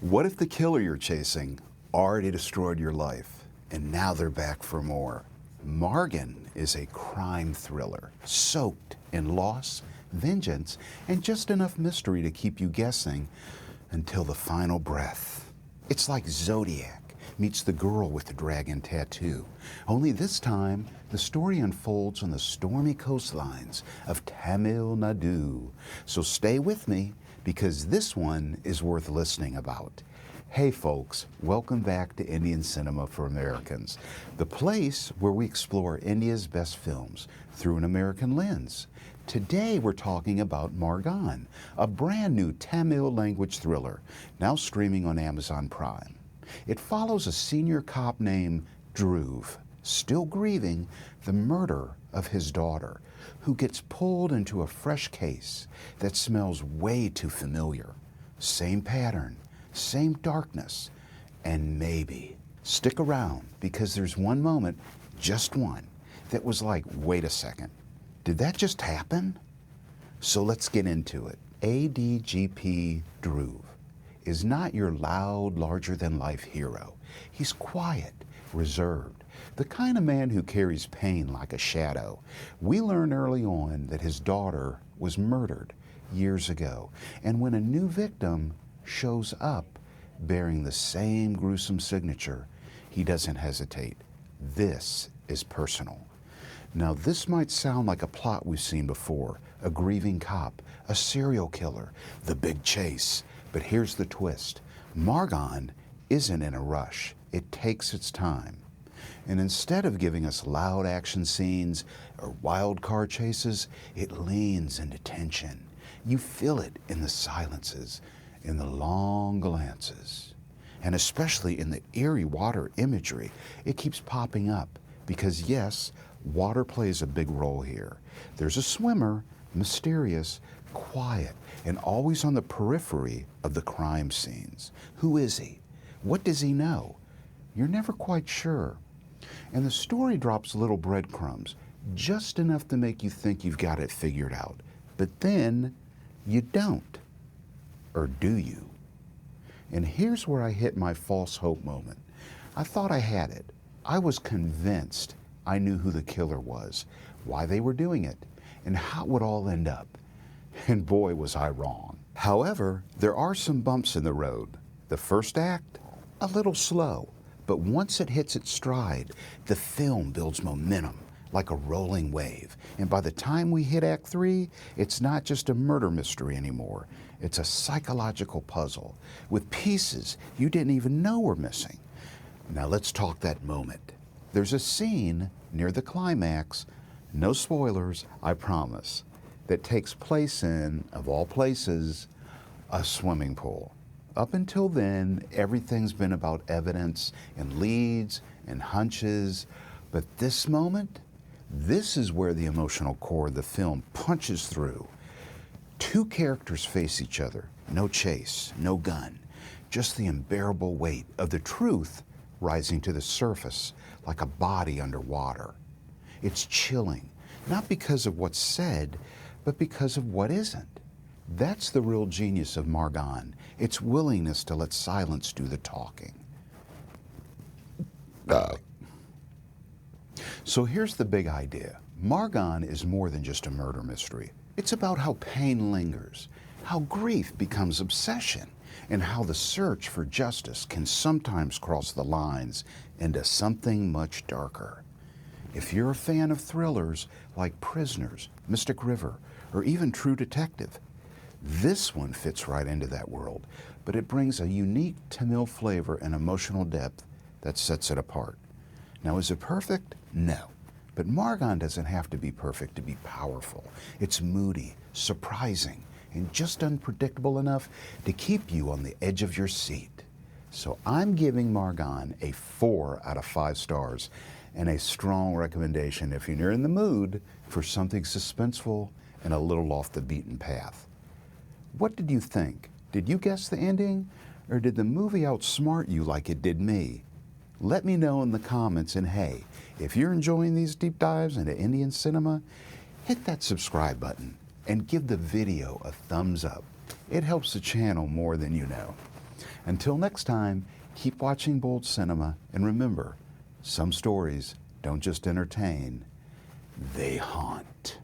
What if the killer you're chasing already destroyed your life and now they're back for more? Maargan is a crime thriller soaked in loss, vengeance, and just enough mystery to keep you guessing until the final breath. It's like Zodiac meets the girl with the dragon tattoo. Only this time, the story unfolds on the stormy coastlines of Tamil Nadu. So stay with me, because this one is worth listening about. Hey folks, welcome back to Indian Cinema for Americans, the place where we explore India's best films through an American lens. Today we're talking about Maargan, a brand new Tamil language thriller, now streaming on Amazon Prime. It follows a senior cop named Dhruv, still grieving the murder of his daughter, who gets pulled into a fresh case that smells way too familiar. Same pattern, same darkness, and maybe. Stick around, because there's one moment, just one, that was like, wait a second, did that just happen? So let's get into it. ADGP Dhruv is not your loud, larger-than-life hero. He's quiet, reserved, the kind of man who carries pain like a shadow. We learn early on that his daughter was murdered years ago, and when a new victim shows up bearing the same gruesome signature, he doesn't hesitate. This is personal. Now, this might sound like a plot we've seen before, a grieving cop, a serial killer, the big chase. But here's the twist. Maargan isn't in a rush. It takes its time. And instead of giving us loud action scenes or wild car chases, it leans into tension. You feel it in the silences, in the long glances, and especially in the eerie water imagery. It keeps popping up because, yes, water plays a big role here. There's a swimmer, mysterious, quiet, and always on the periphery of the crime scenes. Who is he? What does he know? You're never quite sure. And the story drops little breadcrumbs, just enough to make you think you've got it figured out. But then you don't. Or do you? And here's where I hit my false hope moment. I thought I had it. I was convinced I knew who the killer was, why they were doing it, and how it would all end up. And boy, was I wrong. However, there are some bumps in the road. The first act, a little slow, but once it hits its stride, the film builds momentum like a rolling wave. And by the time we hit Act 3, it's not just a murder mystery anymore. It's a psychological puzzle with pieces you didn't even know were missing. Now let's talk that moment. There's a scene near the climax, no spoilers, I promise, that takes place in, of all places, a swimming pool. Up until then, everything's been about evidence and leads and hunches, but this moment, this is where the emotional core of the film punches through. Two characters face each other, no chase, no gun, just the unbearable weight of the truth rising to the surface like a body underwater. It's chilling, not because of what's said, but because of what isn't. That's the real genius of Maargan, its willingness to let silence do the talking. So here's the big idea. Maargan is more than just a murder mystery. It's about how pain lingers, how grief becomes obsession, and how the search for justice can sometimes cross the lines into something much darker. If you're a fan of thrillers like Prisoners, Mystic River, or even True Detective, this one fits right into that world, but it brings a unique Tamil flavor and emotional depth that sets it apart. Now, is it perfect? No. But Maargan doesn't have to be perfect to be powerful. It's moody, surprising, and just unpredictable enough to keep you on the edge of your seat. So I'm giving Maargan a 4 out of 5 stars and a strong recommendation if you're in the mood for something suspenseful and a little off the beaten path. What did you think? Did you guess the ending, or did the movie outsmart you like it did me? Let me know in the comments, and hey, if you're enjoying these deep dives into Indian cinema, hit that subscribe button and give the video a thumbs up. It helps the channel more than you know. Until next time, keep watching Bold Cinema, and remember, some stories don't just entertain, they haunt.